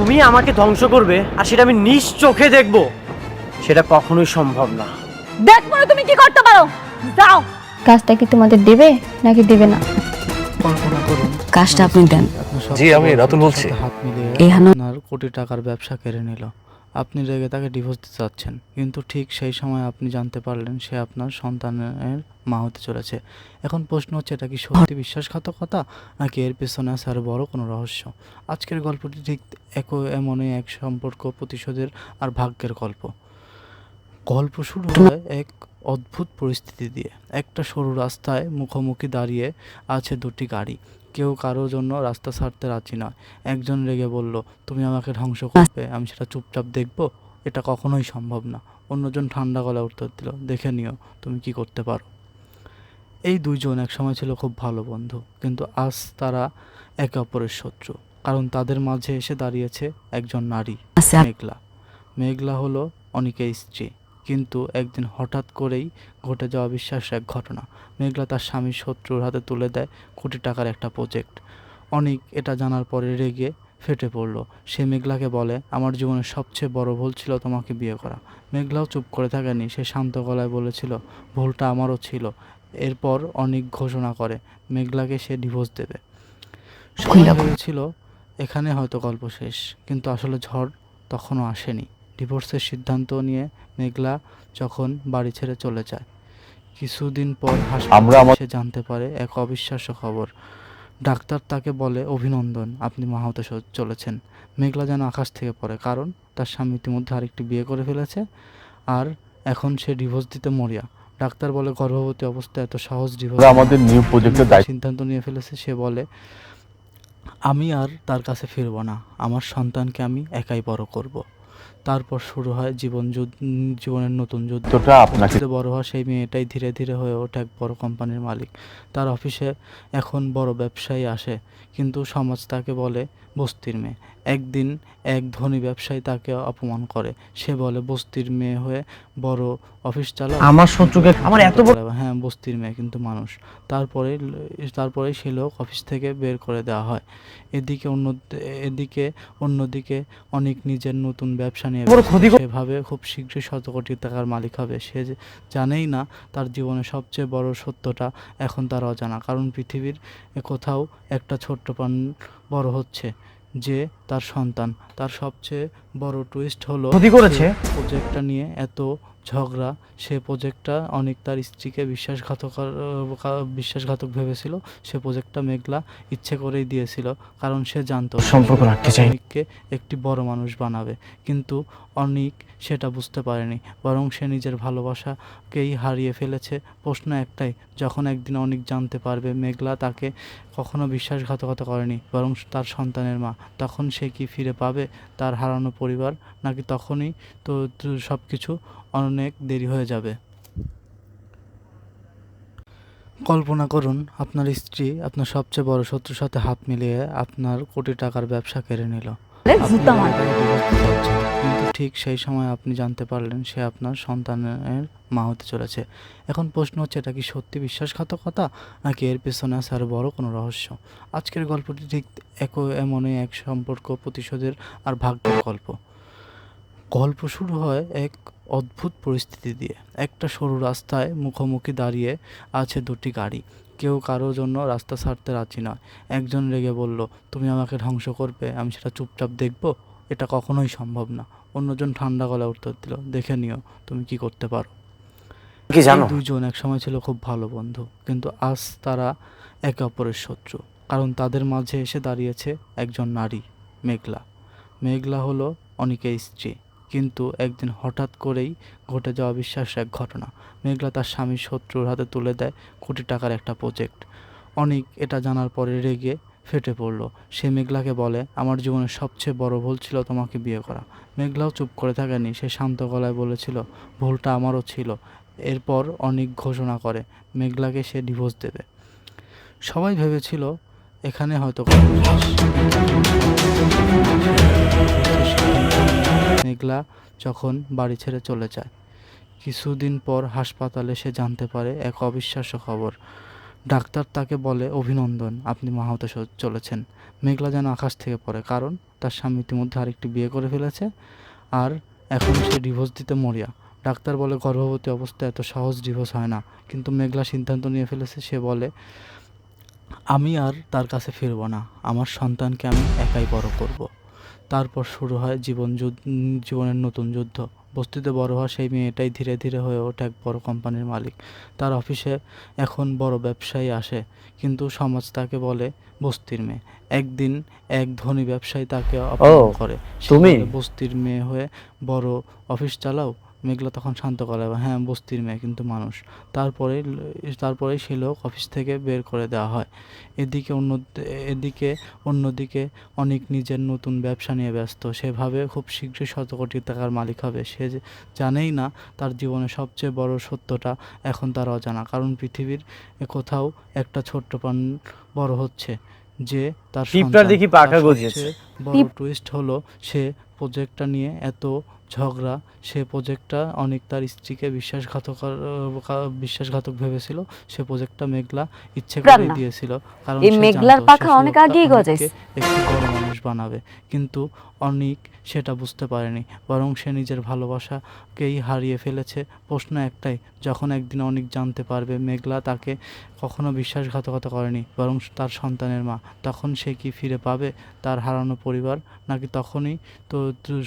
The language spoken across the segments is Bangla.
তুমি আমাকে ধ্বংস করবে আর সেটা আমি নিজ চোখে দেখব, সেটা কখনোই সম্ভব না। দেখবো না তুমি কি করতে পারো, যাও। কাজটা কি তোমাদের দেবে নাকি দেবে না? কল্পনা করুন কাজটা আপনি দেন। জি, আমি রাতুল বলছি। হাত মিলিয়ে এখানে আপনার কোটি টাকার ব্যবসা কেড়ে নিল। আপনি রেগে তাকে ডিভোর্স দিতে চাচ্ছেন, কিন্তু ঠিক সেই সময় আপনি জানতে পারলেন সে আপনার সন্তানের মা হতে চলেছে। এখন প্রশ্ন হচ্ছে, এটা কি সত্যি বিশ্বাসঘাতকতা নাকি এর পেছনে আছে আরো বড় কোনো রহস্য? আজকের গল্পটি ঠিক এমনই এক সম্পর্ক, প্রতিশোধের আর ভাগ্যের গল্প। গল্প শুরু হয় এক অদ্ভুত পরিস্থিতি দিয়ে। একটা সরু রাস্তায় মুখোমুখি দাঁড়িয়ে আছে দুটি গাড়ি। কেউ কারোর জন্য রাস্তা ছাড়তে রাজি নয়। একজন রেগে বলল, তুমি আমাকে ধ্বংস করবে, আমি সেটা চুপচাপ দেখব, এটা কখনোই সম্ভব না। অন্যজন ঠান্ডা গলায় উত্তর দিল, দেখে নিও তুমি কি করতে পারো। এই দুইজন একসময় ছিল খুব ভালো বন্ধু, কিন্তু আজ তারা একে অপরের শত্রু, কারণ তাদের মাঝে এসে দাঁড়িয়েছে একজন নারী, আছে মেঘলা। মেঘলা হলো অনিকের স্ত্রী, কিন্তু একদিন হঠাৎ করেই ঘটে যাওয়া অবিশ্বাস্য এক ঘটনা। মেঘলা তার স্বামীর শত্রুর হাতে তুলে দেয় কোটি টাকার একটা প্রজেক্ট। অনিক এটা জানার পরে রেগে ফেটে পড়ল। সে মেঘলাকে বলে, আমার জীবনের সবচেয়ে বড় ভুল ছিল তোমাকে বিয়ে করা। মেঘলাও চুপ করে থাকেনি, সে শান্ত গলায় বলেছিল, ভুলটা আমারও ছিল। এরপর অনিক ঘোষণা করে মেঘলাকে সে ডিভোর্স দেবে। সবাই ভেবেছিল এখানে হয়তো গল্প শেষ, কিন্তু আসলে ঝড় তখনও আসেনি। ডিভোর্সের সিদ্ধান্ত নিয়ে মেঘলা যখন বাড়ি ছেড়ে চলে যায়, কিছুদিন পর হাসপাতালে সে জানতে পারে এক অবিশ্বাস্য খবর। ডাক্তার তাকে বলে, অভিনন্দন, আপনি মা হতে চলেছেন। মেঘলা যেন আকাশ থেকে পড়ে, কারণ তার স্বামী ইতিমধ্যে আরেকটি বিয়ে করে ফেলেছে আর এখন সে ডিভোর্স দিতে মরিয়া। ডাক্তার বলে, গর্ভবতী অবস্থায় এত সহজ ডিভোর্স আমাদের নিউ প্রজেক্টের সিদ্ধান্ত নিয়ে ফেলেছে। সে বলে, আমি আর তার কাছে ফিরব না, আমার সন্তানকে আমি একাই বড় করব। তারপর শুরু হয় জীবনের নতুন যুদ্ধ। দায়িত্বটা আপনাকে। বড় হওয়া সেই মেয়েটাই ধীরে ধীরে হয়ে ওঠে এক বড় কোম্পানির মালিক। তার অফিসে এখন বড় ব্যবসায়ী আসে, কিন্তু সমাজ তাকে বলে বস্তির মেয়ে। একদিন এক ধনী ব্যবসায়ী তাকে অপমান করে। সে বলে, বস্তির মেয়ে হয়ে বড় অফিস চালাও? আমার শত্রুকে আমার এত বড় হ্যাঁ, বস্তির মেয়ে কিন্তু মানুষ। তারপরে সে লোক অফিস থেকে বের করে দেওয়া হয়। অন্যদিকে অনেক নিজের নতুন ব্যবসা নিয়ে বড় ক্ষতি সে ভাবে খুব শীঘ্রই শত কোটি টাকার মালিক হবে। সে জানেই না তার জীবনের সবচেয়ে বড় সত্যটা এখন তার অজানা, কারণ পৃথিবীর কোথাও একটা ছোট্ট প্রাণ বড় হচ্ছে, যে তার সন্তান। তার সবচেয়ে বড় টুইস্ট হলো, ক্ষতি করেছে। প্রজেক্টটা নিয়ে এত ঝগড়া। সে প্রজেক্টটা অনেক তার স্ত্রীকে বিশ্বাসঘাতক ভেবেছিল। সে প্রজেক্টটা মেঘলা ইচ্ছে করেই দিয়েছিল, কারণ সে জানতো সম্পর্ক রাখতে চাই। অনিককে একটি বড় মানুষ বানাবে। কিন্তু অনিক সেটা বুঝতে পারেনি, বরং সে নিজের ভালোবাসাকেই হারিয়ে ফেলেছে। প্রশ্ন একটাই, যখন একদিন অনিক জানতে পারবে মেঘলা তাকে কখনো বিশ্বাসঘাতকতা করেনি, বরং তার সন্তানের মা, তখন সে কি ফিরে পাবে তার হারানো পরিবার, নাকি তখনই তো সব কিছু অনেক দেরি হয়ে যাবে? কল্পনা করুন, আপনার স্ত্রী আপনার সবচেয়ে বড় শত্রুর সাথে হাত মিলিয়ে আপনার কোটি টাকার ব্যবসা কেড়ে নিল। আপনি জুতা মার। তাকে divorce দিতে চাচ্ছেন, কিন্তু ঠিক সেই সময় আপনি জানতে পারলেন সে আপনার সন্তানের মা হতে চলেছে। এখন প্রশ্ন হচ্ছে, এটা কি সত্যি বিশ্বাসঘাতকতা নাকি এর পেছনে আছে আরো বড় কোনো রহস্য? আজকের গল্পটি ঠিক এমনই এক সম্পর্ক, প্রতিশোধের আর ভাগ্যের গল্প। গল্প শুরু হয় এক অদ্ভুত পরিস্থিতি দিয়ে। একটা সরু রাস্তায় মুখোমুখি দাঁড়িয়ে আছে দুটি গাড়ি। কেউ কারোর জন্য রাস্তা ছাড়তে রাজি নয়। একজন রেগে বলল, তুমি আমাকে ধ্বংস করবে, আমি সেটা চুপচাপ দেখব, এটা কখনোই সম্ভব না। অন্যজন ঠান্ডা গলায় উত্তর দিল, দেখে নিও তুমি কি করতে পারো। কি জানো, এই দুইজন একসময় ছিল খুব ভালো বন্ধু, কিন্তু আজ তারা একে অপরের শত্রু, কারণ তাদের মাঝে এসে দাঁড়িয়েছে একজন নারী, মেঘলা। মেঘলা হলো অনিকের স্ত্রী, কিন্তু একদিন হঠাৎ করেই ঘটে যাওয়া অবিশ্বাস্য এক ঘটনা। মেঘলা তার স্বামীর শত্রুর হাতে তুলে দেয় কোটি টাকার একটা প্রজেক্ট। অনিক এটা জানার পরে রেগে ফেটে পড়ল। সে মেঘলাকে বলে, আমার জীবনের সবচেয়ে বড় ভুল ছিল তোমাকে বিয়ে করা। মেঘলাও চুপ করে থাকেনি, সে শান্ত গলায় বলেছিল, ভুলটা আমারও ছিল। এরপর অনিক ঘোষণা করে মেঘলাকে সে ডিভোর্স দেবে। সবাই ভেবেছিল এখানে হয়তো গল্প শেষ। মেঘলা যখন বাড়ি ছেড়ে চলে যায়, কিছুদিন পর হাসপাতালে সে জানতে পারে এক অবিশ্বাস্য খবর। ডাক্তার তাকে বলে, অভিনন্দন, আপনি মা হতে চলেছেন। মেঘলা যেন আকাশ থেকে পড়ে, কারণ তার স্বামী ইতিমধ্যে আরেকটি বিয়ে করে ফেলেছে আর এখন সে ডিভোর্স দিতে মরিয়া। ডাক্তার বলে গর্ভবতী অবস্থায় এত সহজ ডিভোর্স হয় না, কিন্তু মেঘলা সিদ্ধান্ত নিয়ে ফেলেছে। সে বলে আমি আর তার কাছে ফিরবো না, আমার সন্তানকে আমি একাই বড় করব। তারপর শুরু হয় জীবনের নতুন যুদ্ধ। বস্তিতে বড় হওয়া সেই মেয়েটাই ধীরে ধীরে হয়ে ওঠে এক বড় কোম্পানির মালিক। তার অফিসে এখন বড় ব্যবসায়ী আসে, কিন্তু সমাজ তাকে বলে বস্তির মেয়ে। একদিন এক ধনী ব্যবসায়ী তাকে অপমান করে। সে তুমি? বলে, বস্তির মেয়ে হয়ে বড় অফিস চালাও? মেঘলা তখন শান্ত গলায় বলে, হ্যাঁ বস্তির মেয়ে, কিন্তু মানুষ। তারপরেই সেই লোক অফিস থেকে বের করে দেওয়া হয়। এদিকে অন্যদিকে অনেক নিজের নতুন ব্যবসা নিয়ে ব্যস্ত। সে ভাবে খুব শীঘ্রই শত কোটি টাকার মালিক হবে। সে জানেই না তার জীবনের সবচেয়ে বড় সত্যটা এখন তার অজানা, কারণ পৃথিবীর কোথাও একটা ছোট্ট প্রাণ বড় হচ্ছে, যে তার পিঁপড়ার দেখি পাখা তার গজিয়েছে। সবচেয়ে বড় টুইস্ট হলো সে প্রজেক্টটা নিয়ে এত ঝগড়া। সে প্রজেক্টটা অনেক তার স্ত্রীকে বিশ্বাসঘাতক ভেবেছিল। সে প্রজেক্টটা মেঘলা ইচ্ছে করে রান্না। দিয়েছিল, কারণ এই সে মেঘলার জানতো পাখা শেষ অনেক লোকটা আগেই অনেককে গজাইছে। একটি বড় মানুষ বানাবে। কিন্তু অনেক সেটা বুঝতে পারেনি, বরং সে নিজের ভালোবাসাকেই হারিয়ে ফেলেছে। প্রশ্ন একটাই, যখন একদিন অনেক জানতে পারবে মেঘলা তাকে কখনো বিশ্বাসঘাতকতা করেনি, বরং তার সন্তানের মা, তখন সে কি ফিরে পাবে তার হারানো পরিবার, নাকি তখনই তো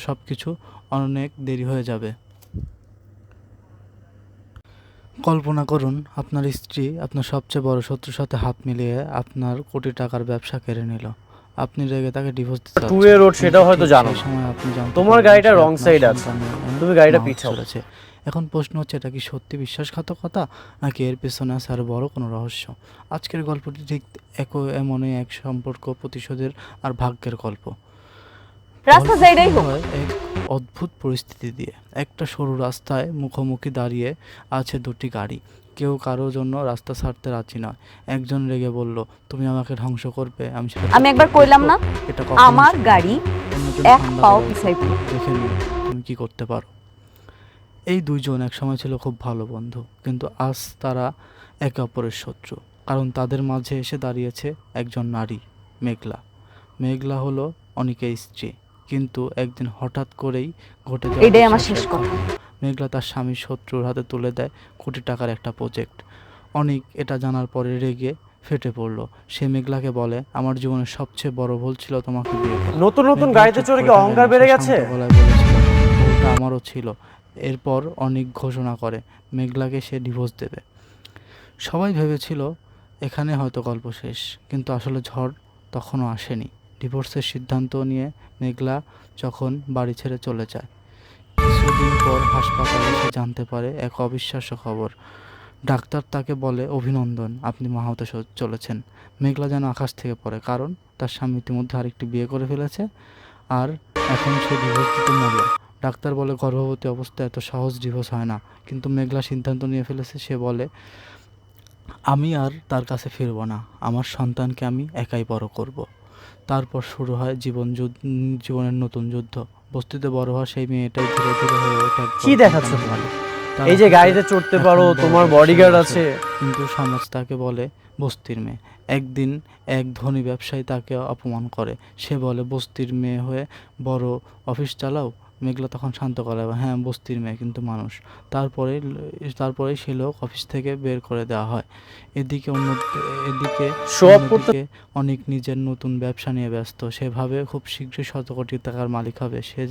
সব কিছু অনেক দেরি হয়ে যাবে? কল্পনা করুন, আপনার স্ত্রী আপনার সবচেয়ে বড় শত্রুর সাথে হাত মিলিয়ে আপনার কোটি টাকার ব্যবসা কেড়ে নিল। আপনি রেগে তাকে ডিভোর্স দিতে টু এ রোড সেটাও হয়তো জানো সেই না। সময় আপনি জানতে তোমার পারবেন গাড়িটা সে রং আপনার সাইড আছে, সন্তানের তুমি গাড়িটা মা হতে পিছাও। চলেছে। এখন প্রশ্ন হচ্ছে, এটা কি সত্যি বিশ্বাসঘাতকতা, নাকি এর পেছনে আছে আরো বড় কোনো রহস্য? আজকের গল্পটি ঠিক এমনই এক সম্পর্ক, প্রতিশোধের আর ভাগ্যের গল্প। রাস্তা যেটাই হোক, হয় এক অদ্ভুত পরিস্থিতি দিয়ে। একটা সরু রাস্তায় মুখোমুখি দাঁড়িয়ে আছে দুটি গাড়ি। কেউ কারোর জন্য রাস্তা ছাড়তে রাজি নয়। একজন রেগে বলল, তুমি আমাকে ধ্বংস করবে, আমি সেটা আমি একবার দেখতে কইলাম তো। না এটা কখনো আমার সম্ভব গাড়ি না। অন্যজন এক ঠান্ডা পাও গলায় পিছাইব না। দেখে নিও তুমি কি করতে পারো। এই দুইজন একসময় ছিল খুব ভালো বন্ধু, কিন্তু আজ তারা একে অপরের শত্রু, কারণ তাদের মাঝে এসে দাঁড়িয়েছে একজন নারী, মেঘলা। মেঘলা হলো অনিকের স্ত্রী, কিন্তু একদিন হঠাৎ করেই ঘটে যাওয়া এটাই আমার বিশ্বাসের শেষ কথা। ঘটনা। মেঘলা তার স্বামীর শত্রুর হাতে তুলে দেয় কোটি টাকার একটা প্রজেক্ট। অনিক এটা জানার পরে রেগে ফেটে পড়ল। সে মেঘলাকে বলে, আমার জীবনের সবচেয়ে বড় ভুল ছিল তোমাকে বিয়ে করা। নতুন নতুন মেঘলা গাড়িতে চুপ চড়ে করে কি থাকে অহংকার না, বেড়ে সে গেছে? শান্ত গলায় বলেছিল, ভুলটা আমারও ছিল। এরপর অনিক ঘোষণা করে মেঘলাকে সে ডিভোর্স দেবে। সবাই ভেবেছিল এখানে হয়তো গল্প শেষ, কিন্তু আসলে ঝড় তখনও আসেনি। ডিভোর্সের সিদ্ধান্ত নিয়ে মেঘলা যখন বাড়ি ছেড়ে চলে যায়, কিছুদিন পর হাসপাতালে সে জানতে পারে এক অবিশ্বাস্য খবর। ডাক্তার তাকে বলে, অভিনন্দন, আপনি মা হতে চলেছেন। মেঘলা যেন আকাশ থেকে পড়ে, কারণ তার স্বামী ইতিমধ্যে আরেকটি বিয়ে করে ফেলেছে আর এখন সে ডিভোর্স দিতে মরিয়া। ডাক্তার বলে গর্ভবতী অবস্থায় এত সহজ ডিভোর্স হয় না, কিন্তু মেঘলা সিদ্ধান্ত নিয়ে ফেলেছে। সে বলে আমি আর তার কাছে ফিরবো না, আমার সন্তানকে আমি একাই বড় করব। তারপর শুরু হয় জীবনের নতুন যুদ্ধ। বস্তিতে বড় হওয়া সেই মেয়েটাই ধীরে ধীরে হয়ে ওঠে এক কি বড় দেখাচ্ছ কোম্পানির তুমি? মালিক। তার এই যে অফিসে গাড়িতে চড়তে এখন পারো, বড় তোমার ব্যবসায়ী বডিগার্ড আসে, আছে। কিন্তু সমাজ তাকে বলে বস্তির মেয়ে। একদিন এক ধনী ব্যবসায়ী তাকে অপমান করে। সে বলে, বস্তির মেয়ে হয়ে বড় অফিস চালাও? মেঘলা তখন শান্ত গলায় বলে, হ্যাঁ বস্তির মেয়ে, কিন্তু মানুষ। তারপরেই সেই লোক অফিস থেকে বের করে দেওয়া হয়। এদিকে শো অফ করতে অন্যদিকে অনেক নিজের নতুন ব্যবসা নিয়ে ব্যস্ত। সে ভাবে খুব শীঘ্রই শত কোটি টাকার মালিক হবে। সে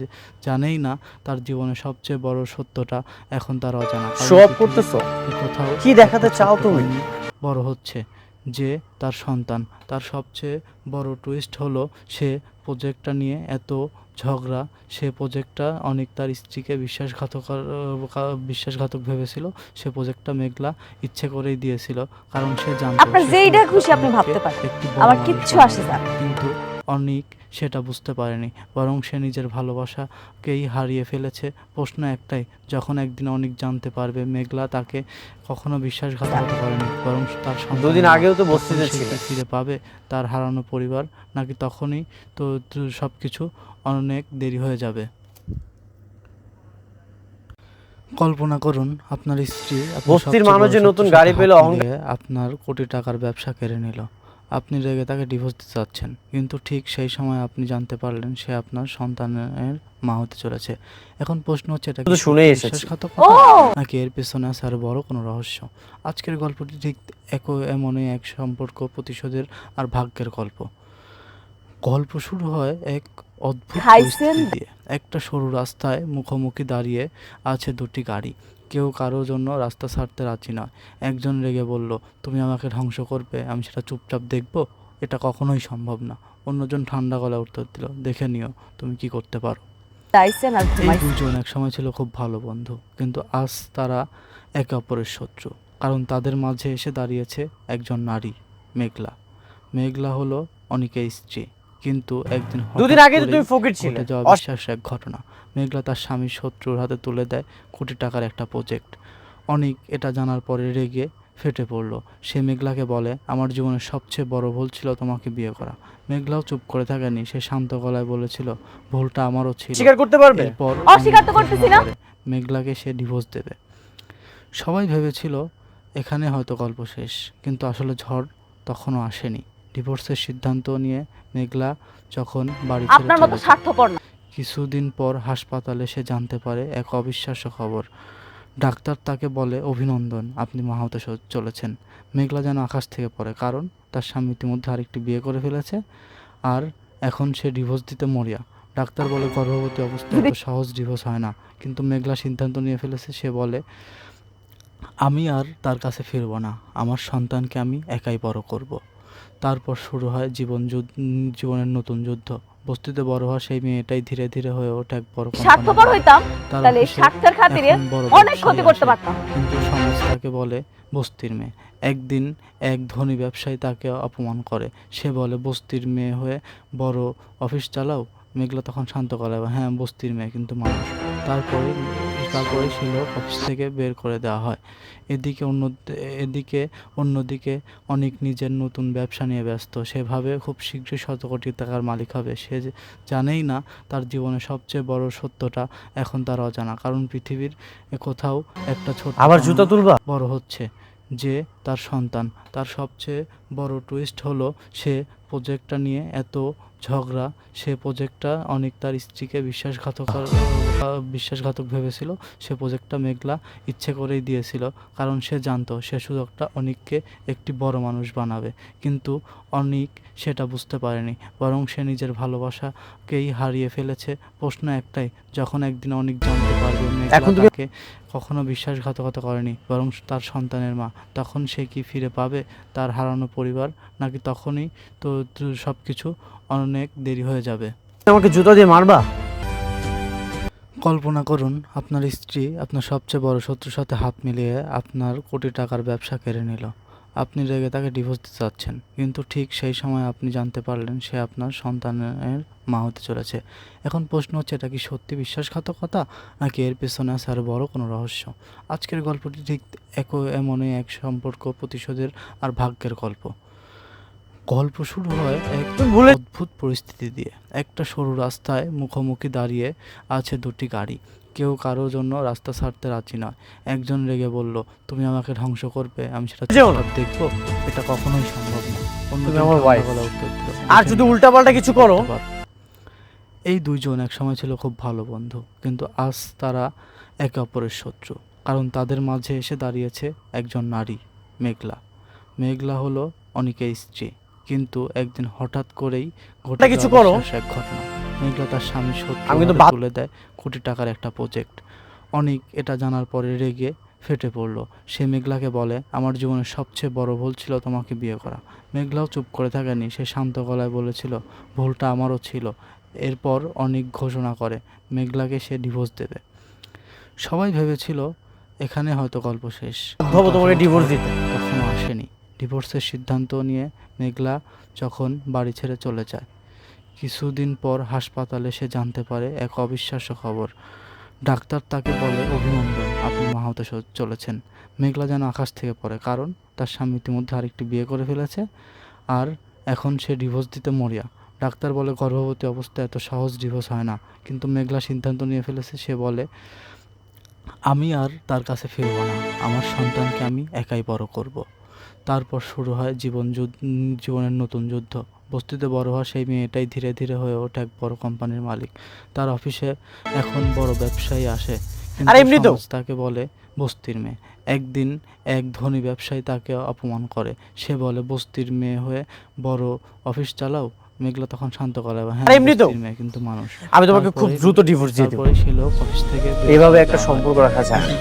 জানেই না তার জীবনের সবচেয়ে বড় সত্যটা এখন তার অজানা, কারণ শো অফ পৃথিবীর করতেছো? কোথাও কি দেখাতে একটা চাও ছোট্ট তুমি? প্রাণী বড় হচ্ছে, যে তার সন্তান। তার সবচেয়ে বড় টুইস্ট হলো সে প্রজেক্টটা নিয়ে এত ঝগড়া। সে প্রজেক্টটা অনেক তার স্ত্রীকে বিশ্বাসঘাতক ভেবেছিল। সে প্রজেক্টটা মেঘলা ইচ্ছে করেই দিয়েছিল, কারণ সে জানতো আপনার শেষ যেইটা লোকটা খুশি আপনি অনিককে ভাবতে পারেন, একটি বড় আমার মানুষ কিচ্ছু বানাবে। আসে যায় না। কিন্তু অনিক সেটা বুঝতে পারেনি, বরং সে নিজের ভালোবাসাকেই হারিয়ে ফেলেছে। প্রশ্ন একটাই, যখন একদিন অনিক জানতে পারবে মেঘলা তাকে কখনো বিশ্বাসঘাতকতা করেনি, বরং তার সন্তানের দুদিন মা, আগেও তো তখন বস্তিতে সে ছিলে। কি ফিরে পাবে তার হারানো পরিবার, নাকি তখনই তো সব কিছু অনেক দেরি হয়ে যাবে? কল্পনা করুন, আপনার স্ত্রী আপনার বস্তির সবচেয়ে মানুষ বড় যে শত্রুর নতুন সাথে গাড়ি হাত পেলে অহংকার। মিলিয়ে আপনার কোটি টাকার ব্যবসা কেড়ে নিল। আপনি রেগে তাকে ডিভোর্স দিতে চাচ্ছেন, কিন্তু ঠিক সেই সময় আপনি জানতে পারলেন সে আপনার সন্তানের মা হতে চলেছে। এখন প্রশ্ন হচ্ছে, এটা কি শুধু শুনেই সত্যি এসেছি। বিশ্বাসঘাতকতা ও নাকি এর পেছনে আছে আরো বড় কোনো রহস্য? আজকের গল্পটি ঠিক এমনই এক সম্পর্ক, প্রতিশোধের আর ভাগ্যের গল্প। গল্প শুরু হয় এক অদ্ভুত খাইছেন? পরিস্থিতি দিয়ে। একটা সরু রাস্তায় মুখোমুখি দাঁড়িয়ে আছে দুটি গাড়ি। কেউ কারোর জন্য রাস্তা ছাড়তে রাজি নয়। একজন রেগে বলল, তুমি আমাকে ধ্বংস করবে, আমি সেটা চুপচাপ দেখব? এটা কখনোই সম্ভব না। অন্যজন ঠান্ডা গলায় উত্তর দিল, দেখে নিও তুমি কি করতে পারো। তাইছেন আর এই ঘুমাইছেন। দুজন একসময় ছিল খুব ভালো বন্ধু, কিন্তু আজ তারা একে অপরের শত্রু। কারণ তাদের মাঝে এসে দাঁড়িয়েছে একজন নারী, মেঘলা। মেঘলা হলো অনিকের স্ত্রী, কিন্তু একদিন দুদিন হঠাৎ আগে তো করেই তুমি ফকির ছিলে। ঘটে যাওয়া বিশ্বাসের এক ঘটনা। মেঘলা তার স্বামীর শত্রুর হাতে তুলে দেয় কোটি টাকার একটা প্রজেক্ট। অনিক এটা জানার পরে রেগে ফেটে পড়ল। সে মেঘলাকে বলে, আমার জীবনের সবচেয়ে বড় ভুল ছিল তোমাকে বিয়ে করা। মেঘলাও চুপ করে থাকেনি, সে শান্ত গলায় বলেছিল, ভুলটা আমারও ছিল। স্বীকার করতে পারবে? এরপর অস্বীকার তো অনিক করতেছি ঘোষণা না। করে মেঘলাকে সে ডিভোর্স দেবে। সবাই ভেবেছিল এখানে হয়তো গল্প শেষ, কিন্তু আসলে ঝড় তখনও আসেনি। ডিভোর্সের সিদ্ধান্ত নিয়ে মেঘলা যখন বাড়ি ছেড়ে আপনার মতো চলে যায়, স্বার্থপর না। কিছুদিন পর হাসপাতালে সে জানতে পারে এক অবিশ্বাস্য খবর। ডাক্তার তাকে বলে, অভিনন্দন, আপনি মা হতে চলেছেন। মেঘলা যেন আকাশ থেকে পড়ে, কারণ তার স্বামী ইতিমধ্যে আরেকটি বিয়ে করে ফেলেছে আর এখন সে ডিভোর্স দিতে মরিয়া। ডাক্তার বলে, গর্ভবতী অবস্থায় এত সহজ ডিভোর্স হয় না। কিন্তু মেঘলা সিদ্ধান্ত নিয়ে ফেলেছে। সে বলে, আমি আর তার কাছে ফিরব না, আমার সন্তানকে আমি একাই বড় করব। তারপর শুরু হয় জীবনের নতুন যুদ্ধ। বস্তিতে বড় হওয়া সেই মেয়েটাই ধীরে ধীরে হয়ে ওঠে এক বড় স্বার্থপর কোম্পানির। হইতাম তার তাহলে এই অফিসে স্বার্থের খাতিরে এখন বড় অনেক ক্ষতি ব্যবসায়ী করতে আসে, পারতাম। কিন্তু সমাজ তাকে বলে বস্তির মেয়ে। একদিন এক ধনী ব্যবসায়ী তাকে অপমান করে। সে বলে, বস্তির মেয়ে হয়ে বড় অফিস চালাও? মেঘলা তখন শান্ত গলায় বলে, হ্যাঁ বস্তির মেয়ে, কিন্তু মানুষ। তারপরে তারপরে সে লোক অফিস থেকে বের করে দেওয়া হয়। এদিকে অন্যদিকে অনেক নিজের নতুন ব্যবসা নিয়ে ব্যস্ত। সে ভাবে খুব শীঘ্রই শত কোটি টাকার মালিক হবে। সে জানেই না তার জীবনের সবচেয়ে বড় সত্যটা এখন তার অজানা। কারণ পৃথিবীর কোথাও একটা ছোট্ট আবার প্রাণ জুতা তুলবা? বড় হচ্ছে, যে তার সন্তান। তার সবচেয়ে বড় টুইস্ট হলো, সে প্রজেক্টটা নিয়ে এত ঝগড়া। সে প্রজেক্টটা অনেক তার স্ত্রীকে বিশ্বাসঘাতক ভেবেছিল। সে প্রজেক্টটা মেঘলা ইচ্ছে করেই দিয়েছিল, কারণ সে জানতো সে সুযোগটা অনিককে একটি বড় মানুষ বানাবে। কিন্তু অনিক সেটা বুঝতে পারেনি, বরং সে নিজের ভালোবাসাকেই হারিয়ে ফেলেছে। প্রশ্ন একটাই, যখন একদিন অনিক জানতে পারবে মেঘলা এখন তুমি- তাকে কখনো বিশ্বাসঘাতকতা করেনি, বরং তার সন্তানের মা, তখন সে কি ফিরে পাবে তার হারানো পরিবার, নাকি তখনই তো সব কিছু অনেক দেরি হয়ে যাবে? আমাকে জুতা দিয়ে মারবা? কল্পনা করুন, আপনার স্ত্রী আপনার সবচেয়ে বড় শত্রুর সাথে হাত মিলিয়ে আপনার কোটি টাকার ব্যবসা কেড়ে নিল। আপনি রেগে তাকে ডিভোর্স দিতে চাচ্ছেন, কিন্তু ঠিক সেই সময় আপনি জানতে পারলেন সে আপনার সন্তানের মা হতে চলেছে। এখন প্রশ্ন হচ্ছে, এটা কি সত্যি বিশ্বাসঘাতকতা নাকি এর পেছনে আছে আরো বড় কোনো রহস্য? আজকের গল্পটি ঠিক এমনই এক সম্পর্ক, প্রতিশোধের আর ভাগ্যের গল্প। গল্প শুরু হয় এক তুমি ভুলে অদ্ভুত পরিস্থিতি দিয়ে। একটা সরু রাস্তায় মুখোমুখি দাঁড়িয়ে আছে দুটি গাড়ি। কেউ কারোর জন্য রাস্তা ছাড়তে রাজি নয়। একজন রেগে বলল, তুমি আমাকে ধ্বংস করবে, আমি সেটা যেও না। চুপচাপ দেখবো? এটা কখনোই সম্ভব না। অন্যজন আমার ঠান্ডা wife। গলায় উত্তর দিল, আর দেখে যদি নিও, উল্টাপাল্টা কিছু করো? করতে পারো। এই দুইজন একসময় ছিল খুব ভালো বন্ধু, কিন্তু আজ তারা একে অপরের শত্রু। কারণ তাদের মাঝে এসে দাঁড়িয়েছে একজন নারী, মেঘলা। মেঘলা হলো অনিকের স্ত্রী, কিন্তু একদিন হঠাৎ করেই ঘটে কিছু যাওয়া করো? অবিশ্বাস্য এক ঘটনা। মেঘলা তার স্বামীর আমি কিন্তু শত্রুর হাতে তুলে দেয় কোটি টাকার একটা প্রজেক্ট। অনিক এটা জানার পরে রেগে ফেটে পড়ল। সে মেঘলাকে বলে, আমার জীবনের সবচেয়ে বড় ভুল ছিল তোমাকে বিয়ে করা। মেঘলাও চুপ করে থাকেনি, সে শান্ত গলায় বলেছিল, ভুলটা আমারও ছিল। এরপর অনিক ঘোষণা করে মেঘলাকে সে ডিভোর্স দেবে। সবাই ভেবেছিল এখানে হয়তো গল্প শেষ, ভাবো কিন্তু তোমাকে আসলে ডিভোর্স ঝড় দিতে। তখনও আসেনি। ডিভোর্সের সিদ্ধান্ত নিয়ে মেঘলা যখন বাড়ি ছেড়ে চলে যায়, কিছুদিন পর হাসপাতালে সে জানতে পারে এক অবিশ্বাস্য খবর। ডাক্তার তাকে বলে, অভিনন্দন, আপনি মা হতে চলেছেন। মেঘলা যেন আকাশ থেকে পড়ে, কারণ তার স্বামী ইতিমধ্যে আরেকটি বিয়ে করে ফেলেছে আর এখন সে ডিভোর্স দিতে মরিয়া। ডাক্তার বলে, গর্ভবতী অবস্থায় এত সহজ ডিভোর্স হয় না। কিন্তু মেঘলা সিদ্ধান্ত নিয়ে ফেলেছে। সে বলে, আমি আর তার কাছে ফিরব না, আমার সন্তানকে আমি একাই বড় করব। তারপর শুরু হয় জীবনের নতুন যুদ্ধ। বস্তিতে বড় হওয়া সেই মেয়েটাই ধীরে ধীরে হয়ে ওঠে এক বড় কোম্পানির মালিক। তার অফিসে এখন বড় ব্যবসায়ী আসে, আর কিন্তু এমনি তো সমাজ তাকে বলে বস্তির মেয়ে। একদিন এক ধনী ব্যবসায়ী তাকে অপমান করে। সে বলে, বস্তির মেয়ে হয়ে বড় অফিস চালাও। মেঘলা তখন শান্ত গলায় বলে, হ্যাঁ আর এমনি তো বস্তির মেয়ে, কিন্তু মানুষ। আমি তোমাকে খুব দ্রুত ডিভোর্স দিয়ে দেবো। তারপরে সে লোক অফিস থেকে বের এভাবে করে একটা দেওয়া হয়। সম্পর্ক রাখা যায় না।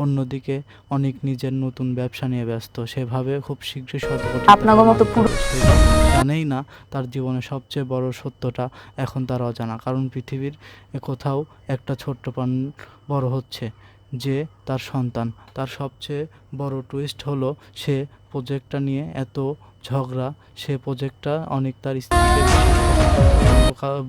অন্যদিকে অনেক নিজের নতুন ব্যবসা নিয়ে ব্যস্ত। সেভাবে খুব শীঘ্রই শত কোটি আপনার টাকার মতো মালিক পুরো- হবে। সে জানেই না তার জীবনের সবচেয়ে বড় সত্যটা এখন তার অজানা, কারণ পৃথিবীর কোথাও একটা ছোট্ট প্রাণ বড় হচ্ছে, যে তার সন্তান। তার সবচেয়ে বড় টুইস্ট হলো, সে প্রজেক্টটা নিয়ে এত ঝগড়া। সে প্রজেক্টটা অনেক তার স্ত্রীকে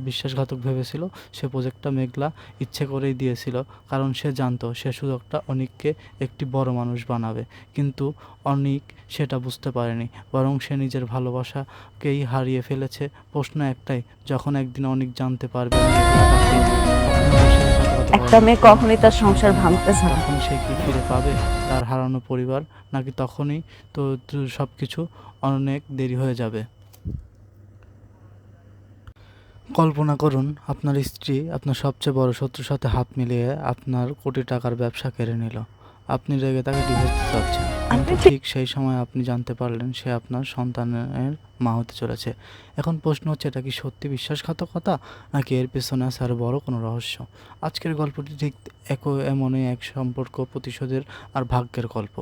বিশ্বাসঘাতক ভেবেছিল। সে প্রজেক্টটা মেঘলা ইচ্ছে করেই দিয়েছিল, কারণ সে জানতো সে সুযোগটা অনিককে একটি বড় মানুষ বানাবে। কিন্তু অনিক সেটা বুঝতে পারেনি, বরং সে নিজের ভালোবাসাকেই হারিয়ে ফেলেছে। প্রশ্ন একটাই, যখন একদিন অনিক জানতে পারবে মেঘলা তাকে কখনো বিশ্বাসঘাতকতা একটা করেনি, মেয়ে কখনোই তার সংসার ভাঙতে চায় না। তখন সে কি ফিরে পাবে তার হারানো পরিবার, নাকি তখনই তো সব কিছু অনেক দেরি হয়ে যাবে? কল্পনা করুন, আপনার স্ত্রী আপনার সবচেয়ে বড় শত্রুর সাথে হাত মিলিয়ে আপনার কোটি টাকার ব্যবসা কেড়ে নিল। আপনি রেগে তাকে ডিভোর্স দিতে চাচ্ছেন, কিন্তু ঠিক সেই সময় আপনি জানতে পারলেন সে আপনার সন্তানের মা হতে চলেছে। এখন প্রশ্ন হচ্ছে, এটা কি সত্যি বিশ্বাসঘাতকতা, নাকি এর পেছনে আছে আরও বড় কোনো রহস্য? আজকের গল্পটি ঠিক এমনই এক সম্পর্ক, প্রতিশোধের আর ভাগ্যের গল্প।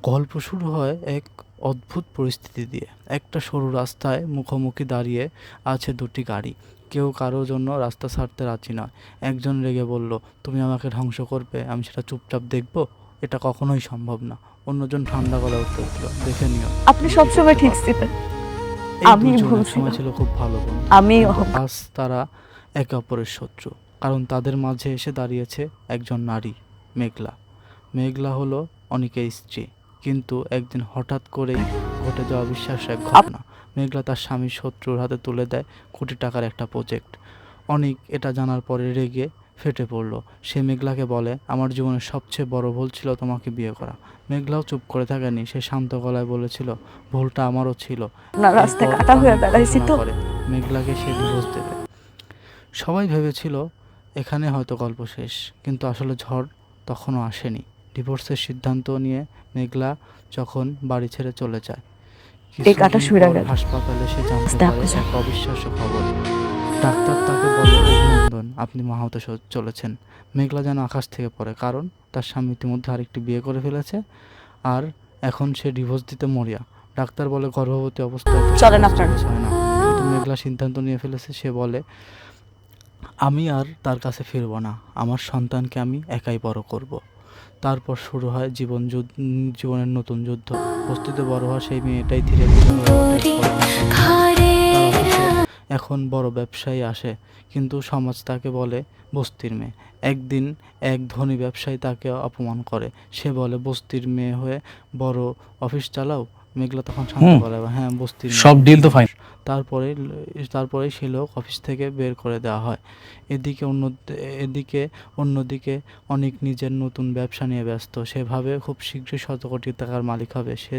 গল্প শুরু হয় এক অদ্ভুত পরিস্থিতি দিয়ে। একটা সরু রাস্তায় মুখোমুখি দাঁড়িয়ে আছে দুটি গাড়ি। কেউ কারো জন্য রাস্তা ছাড়তে রাজি নয়। একজন রেগে বলল, তুমি আমাকে ধ্বংস করবে, আমি সেটা চুপচাপ দেখব? এটা কখনোই সম্ভব না। অন্যজন ঠান্ডা গলায় উত্তর দিল, দেখে নিও। আপনি সবসময় ঠিক ছিলেন, এই আমি দুজন ভুল একসময় ছিলাম। ছিল খুব ভালো বন্ধু, আমি কিন্তু আজ তারা একে অপরের শত্রু, কারণ তাদের মাঝে এসে দাঁড়িয়েছে একজন নারী, মেঘলা। মেঘলা হলো অনিকের স্ত্রী, কিন্তু একদিন হঠাৎ করেই ঘটে যাওয়া বিশ্বাসের এক ঘটনা। মেঘলা তার স্বামীর শত্রুর হাতে তুলে দেয় কোটি টাকার একটা প্রজেক্ট। অনিক এটা জানার পরে রেগে ফেটে পড়ল। সে মেঘলাকে বলে, আমার জীবনের সবচেয়ে বড় ভুল ছিল তোমাকে বিয়ে করা। মেঘলাও চুপ করে থাকেনি, সে শান্ত গলায় বলেছিল, ভুলটা আমারও ছিল। আপনার রাস্তায় এরপর কাটা হয়ে অনিক দাঁড়াইছি ঘোষণা তো। করে মেঘলাকে সে ডিভোর্স দেবে। সবাই ভেবেছিল এখানে হয়তো গল্প শেষ, কিন্তু আসলে ঝড় তখনও আসেনি। ডিভোর্সের সিদ্ধান্ত নিয়ে মেঘলা যখন বাড়ি ছেড়ে চলে যায়, এই কাটা কিছুদিন শুইরা পর গেল। হাসপাতালে সে জানতে আস্তে পারে আস্তে। এক অবিশ্বাস্য খবর। ডাক্তার তাকে বলে, অভিনন্দন, আপনি মা হতে চলেছেন। মেঘলা যেন আকাশ থেকে পড়ে, কারণ তার স্বামী ইতিমধ্যে আরেকটি বিয়ে করে ফেলেছে, আর এখন সে ডিভোর্স দিতে মরিয়া। ডাক্তার বলে, গর্ভবতী অবস্থায় তো চলেন সহজ আপনার। ডিভোর্স হয় না। কিন্তু মেঘলা সিদ্ধান্ত নিয়ে ফেলেছে। সে বলে, আমি আর তার কাছে ফিরব না, আমার সন্তানকে আমি একাই বড় করব। তারপর শুরু হয় জীবনের নতুন যুদ্ধ। বস্তিতে বড় হওয়া সেই মেয়েটাই ধীরে ধীরে হয়ে ওঠে এক বড় কোম্পানির মালিক। তার অফিসে এখন বড় ব্যবসায়ী আসে, কিন্তু সমাজ তাকে বলে বস্তির মেয়ে। একদিন এক ধনী ব্যবসায়ী তাকে অপমান করে। সে বলে, বস্তির মেয়ে হয়ে বড় অফিস চালাও। মেঘলা তখন শান্ত গলায় বলে, হ্যাঁ বস্তির মেয়ে, সব কিন্তু ডিল তো ফাইন। মানুষ। তারপরে সে লোক অফিস থেকে বের করে দেওয়া হয়। এদিকে অন্যদিকে অনেক নিজের নতুন ব্যবসা নিয়ে ব্যস্ত। সে ভাবে খুব শীঘ্রই শত কোটি টাকার মালিক হবে। সে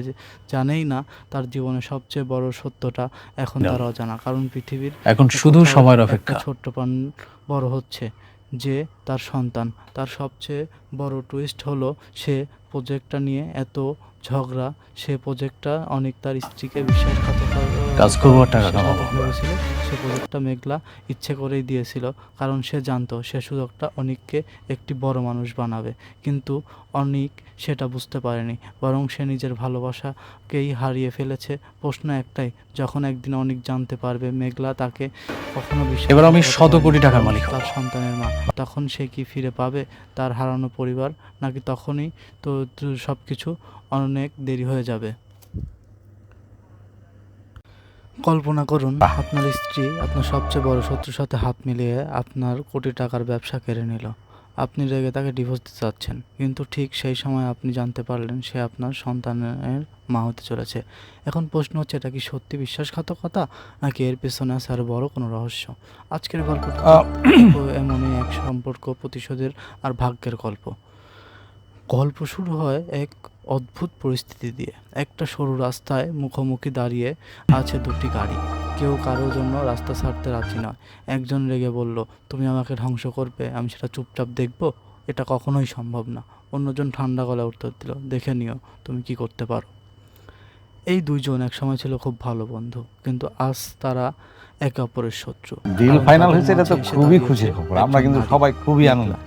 জানেই না তার জীবনের সবচেয়ে বড় সত্যটা এখন তার অজানা, কারণ পৃথিবীর এখন শুধু কোথাও সময়ের একটা অপেক্ষা। ছোট্ট প্রাণ বড় হচ্ছে, যে তার সন্তান। তার সবচেয়ে বড় টুইস্ট হলো, সে প্রজেক্টটা নিয়ে এত ঝগড়া। সে প্রজেক্টটা অনেক তার স্ত্রীকে কাজ করবো আর টাকা কামাবো। ভেবেছিল। সে প্রজেক্টটা মেঘলা ইচ্ছে করেই দিয়েছিল, কারণ সে জানতো সে সুযোগটা অনিককে একটি বড় মানুষ বানাবে। কিন্তু অনিক সেটা বুঝতে পারেনি, বরং সে নিজের ভালোবাসাকেই হারিয়ে ফেলেছে। প্রশ্ন একটাই, যখন একদিন অনিক জানতে পারবে মেঘলা তাকে কখনো এবার আমি শত বিশ্বাসঘাতকতা কোটি টাকার করেনি, মালিক হব। তার সন্তানের মা, তখন সে কি ফিরে পাবে তার হারানো পরিবার, নাকি তখনই তো সব কিছু অনেক দেরি হয়ে যাবে? কল্পনা করুন, আপনার স্ত্রী আপনার সবচেয়ে বড় শত্রুর সাথে হাত মিলিয়ে আপনার কোটি টাকার ব্যবসা কেড়ে নিল। আপনি রেগে তাকে ডিভোর্স দিতে চাচ্ছেন, কিন্তু ঠিক সেই সময় আপনি জানতে পারলেন সে আপনার সন্তানের মা হতে চলেছে। এখন প্রশ্ন হচ্ছে, এটা কি সত্যি বিশ্বাসঘাতকতা, নাকি এর পেছনে আছে আরও বড় কোনো রহস্য? আজকের গল্পটি এমনই এক সম্পর্ক, প্রতিশোধের আর ভাগ্যের গল্প। গল্প শুরু হয় এক অদ্ভুত পরিস্থিতি দিয়ে একটা সরু রাস্তায় মুখোমুখি দাঁড়িয়ে আছে দুটি গাড়ি। কেউ কারোর জন্য রাস্তা ছাড়তে রাজি নয়। একজন রেগে বলল, তুমি আমাকে ধ্বংস করবে, আমি সেটা চুপচাপ দেখব? এটা কখনোই সম্ভব না। অন্যজন ঠান্ডা গলায় উত্তর দিল, দেখে নিও তুমি কি করতে পারো। এই দুইজন একসময় ছিল খুব ভালো বন্ধু, কিন্তু আজ তারা একে অপরের শত্রু। ডিল কারণ ফাইনাল তাদের হয়েছে, এটা তো মাঝে এসে খুবই দাঁড়িয়েছে খুশির খবর। আমরা একজন কিন্তু নারী, সবাই খুবই আনন্দ। মেঘলা।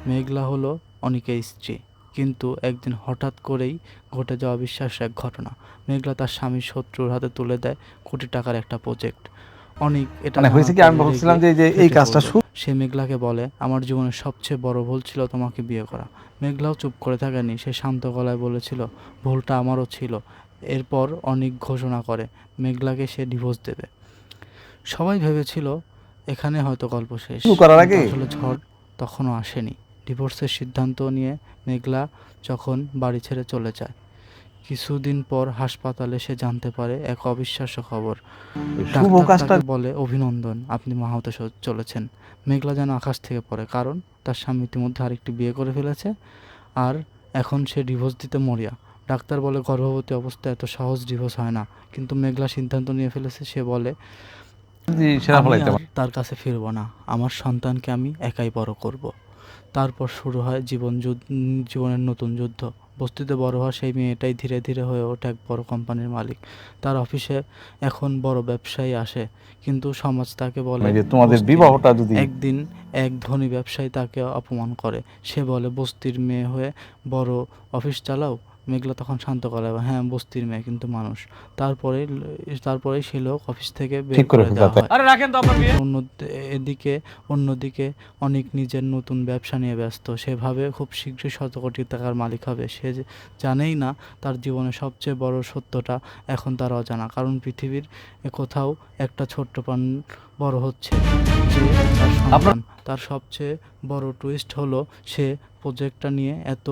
মেঘলা হলো অনিকের স্ত্রী, কিন্তু একদিন হঠাৎ করেই ঘটে যাওয়া অবিশ্বাস্য এক ঘটনা। মেঘলা তার স্বামীর শত্রুর হাতে তুলে দেয় কোটি টাকার একটা প্রজেক্ট। অনিক এটা মানে হয়েছে কি, আমি জানার পরে বলছিলাম রেগে যে এই ফেটে কাজটা পড়ল। সে মেঘলাকে বলে, আমার জীবনের সবচেয়ে বড় ভুল ছিল তোমাকে বিয়ে করা। মেঘলাও চুপ করে থাকেনি, সে শান্ত গলায় বলেছিল, ভুলটা আমারও ছিল। এরপর অনিক ঘোষণা করে মেঘলাকে সে ডিভোর্স দেবে। সবাই ভেবেছিল এখানে হয়তো গল্প শেষ, শুরু করার কিন্তু আগে আসলে ঝড় তখনও আসেনি। ডিভোর্সের সিদ্ধান্ত নিয়ে মেঘলা যখন বাড়ি ছেড়ে চলে যায়, কিছুদিন পর হাসপাতালে সে জানতে পারে এক অবিশ্বাস্য খবর। শুভ ডাক্তার কাজটা তাকে বলে, অভিনন্দন, আপনি মা হতে চলেছেন। মেঘলা যেন আকাশ থেকে পড়ে, কারণ তার স্বামী ইতিমধ্যে আরেকটি বিয়ে করে ফেলেছে, আর এখন সে ডিভোর্স দিতে মরিয়া। ডাক্তার বলে, গর্ভবতী অবস্থায় এত সহজ ডিভোর্স হয় না। কিন্তু মেঘলা সিদ্ধান্ত নিয়ে ফেলেছে। সে বলে, সেরা আমি ফলাইতে আর তার কাছে ফিরবো না, আমার সন্তানকে আমি একাই বড় করব। তারপর শুরু হয় জীবনের নতুন যুদ্ধ। বস্তিতে বড় হওয়া সেই মেয়েটাই ধীরে ধীরে হয়ে ওঠে এক বড় কোম্পানির মালিক। তার অফিসে এখন বড় ব্যবসায়ী আসে, কিন্তু সমাজ তাকে বলে যে তোমাদের বস্তির বিবাহটা মেয়ে। যদি একদিন এক ধনী ব্যবসায়ী তাকে অপমান করে। সে বলে, বস্তির মেয়ে হয়ে বড় অফিস চালাও? মেঘলা তখন শান্ত গলায় বলে, হ্যাঁ বস্তির মেয়ে, কিন্তু মানুষ। তারপরেই সে লোক অফিস থেকে বের ঠিক করে করে দেওয়া ফেলতে হয়। আরে রাখেন তো আপনার বিয়ে। অন্যদিকে অনেক নিজের নতুন ব্যবসা নিয়ে ব্যস্ত। সে ভাবে খুব শীঘ্রই শত কোটি টাকার মালিক হবে। সে জানেই না তার জীবনের সবচেয়ে বড় সত্যটা এখন তার অজানা, কারণ পৃথিবীর কোথাও একটা ছোট্ট প্রাণ বড় হচ্ছে, যে তার সন্তান। তার সবচেয়ে বড় টুইস্ট হলো, সে প্রজেক্টটা নিয়ে এত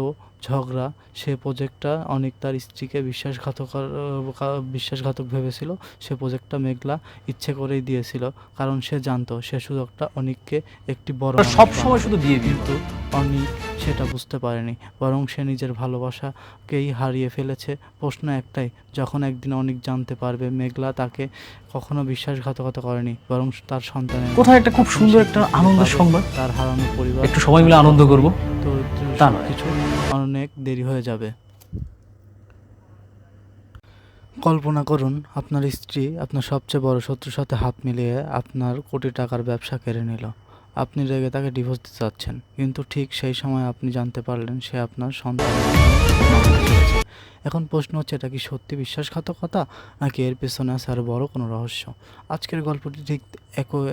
ঝগড়া। সে প্রজেক্টটা অনেক তার স্ত্রীকে বিশ্বাসঘাতক ভেবেছিল। সে প্রজেক্টটা মেঘলা ইচ্ছে করেই দিয়েছিল, কারণ সে জানতো সে সুযোগটা অনিককে একটি বড় মানুষ সব সময় বানাবে। শুধু বিয়ে বিয়ে কিন্তু অনিক সেটা বুঝতে পারেনি, বরং সে নিজের ভালোবাসাকেই হারিয়ে ফেলেছে। প্রশ্ন একটাই, যখন একদিন অনিক জানতে পারবে মেঘলা তাকে কখনো বিশ্বাসঘাতকতা করেনি, বরং তার সন্তানের কোথায় একটা খুব সুন্দর একটা আনন্দের সংবাদ, তার হারানো পরিবার, একটু সবাই মিলে আনন্দ করব, তো তা নয়। কিছু অনেক দেরি হয়ে যাবে। কল্পনা করুন, আপনার স্ত্রী আপনার সবচেয়ে বড় শত্রুর সাথে হাত মিলিয়ে আপনার কোটি টাকার ব্যবসা কেড়ে নিল। আপনি রেগে তাকে ডিভোর্স দিতে চাচ্ছেন, কিন্তু ঠিক সেই সময় আপনি জানতে পারলেন সে আপনার সন্তানের মা হতে চলেছে। এখন প্রশ্ন হচ্ছে, এটা কি সত্যি বিশ্বাসঘাতকতা, নাকি এর পেছনে আছে আরো বড় কোনো রহস্য? আজকের গল্পটি ঠিক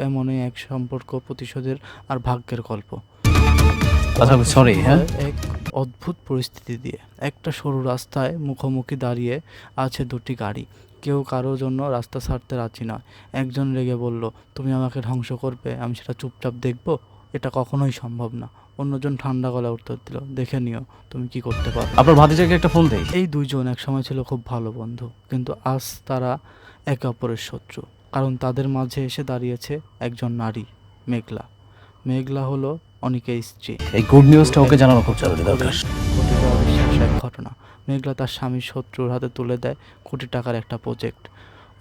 এমনই এক সম্পর্ক, প্রতিশোধের আর ভাগ্যের গল্প। আচ্ছা সরি, হ্যাঁ এক অদ্ভুত পরিস্থিতি দিয়ে একটা সরু রাস্তায় মুখোমুখি দাঁড়িয়ে আছে দুটি গাড়ি। কেউ কারোর জন্য রাস্তা ছাড়তে রাজি নয়। একজন রেগে বলল, তুমি আমাকে ধ্বংস করবে, আমি সেটা চুপচাপ দেখব? এটা কখনোই সম্ভব না। অন্যজন ঠান্ডা গলায় উত্তর দিল, দেখে নিও তুমি কি করতে পারো। আপনার ভাতিজাকে একটা ফোন দেই। এই দুইজন একসময় ছিল খুব ভালো বন্ধু, কিন্তু আজ তারা একে অপরের শত্রু, কারণ তাদের মাঝে এসে দাঁড়িয়েছে একজন নারী, মেঘলা। মেঘলা হলো অনিকের স্ত্রী। এই গুড নিউজটা ওকে জানানো খুব জরুরি দরকার। ঘটে যাওয়া অবিশ্বাস্য এক ঘটনা। মেঘলা তার স্বামীর শত্রুর হাতে তুলে দেয় কোটি টাকার একটা প্রজেক্ট।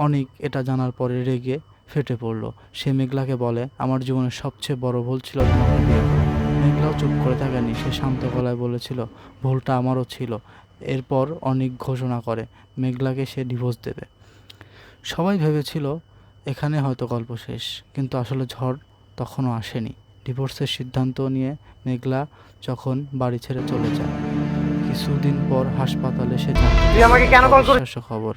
অনিক এটা জানার পরে রেগে ফেটে পড়ল। সে মেঘলাকে বলে, আমার জীবনের সবচেয়ে বড় ভুল ছিল তোমাকে বিয়ে করা। মেঘলাও চুপ করে থাকেনি, সে শান্ত গলায় বলেছিল, ভুলটা আমারও ছিল। এরপর অনিক ঘোষণা করে মেঘলাকে সে ডিভোর্স দেবে। সবাই ভেবেছিল এখানে হয়তো গল্প শেষ, কিন্তু আসলে ঝড় তখনও আসেনি। ডিভোর্সের সিদ্ধান্ত নিয়ে মেঘলা যখন বাড়ি ছেড়ে চলে যায়, কিছুদিন পর হাসপাতালে সে তুই আমাকে কেন কল করে অবিশ্বাস্য খবর।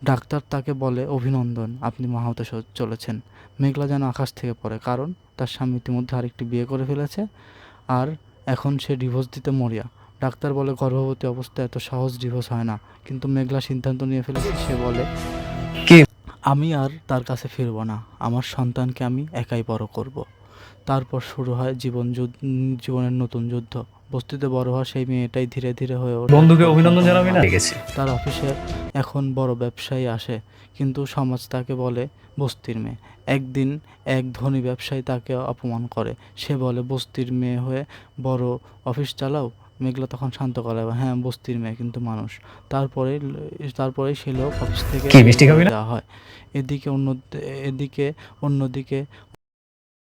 ডাক্তার তাকে বলে, অভিনন্দন, আপনি মা হতে চলেছেন। মেঘলা যেন আকাশ থেকে পড়ে, কারণ তার স্বামী ইতিমধ্যে আরেকটি বিয়ে করে ফেলেছে, আর এখন সে ডিভোর্স দিতে মরিয়া। ডাক্তার বলে, গর্ভবতী অবস্থায় এত সহজ ডিভোর্স হয় না। কিন্তু মেঘলা সিদ্ধান্ত নিয়ে ফেলেছে। সে বলে, আমি আর তার কাছে ফিরবো না, আমার সন্তানকে আমি একাই বড় করব। তারপর শুরু হয় জীবনের নতুন যুদ্ধ। বস্তিতে বড় হওয়া সেই মেয়েটাই ধীরে ধীরে হয়ে ওঠে বন্ধুকে অভিনন্দন জানাবি না? গেছি। তার অফিসে এখন বড় ব্যবসায়ী আসে, কিন্তু সমাজ তাকে বলে বস্তির মেয়ে। একদিন এক ধনী ব্যবসায়ী তাকে অপমান করে। সে বলে, বস্তির মেয়ে হয়ে বড় অফিস চালাও? মেঘলা তখন শান্ত গলায় বলে, হ্যাঁ বস্তির মেয়ে কিন্তু মানুষ। তারপরে সেই লোক অফিস থেকে কি মিষ্টি খাবি না? দেওয়া হয়। এদিকে অন্যদিকে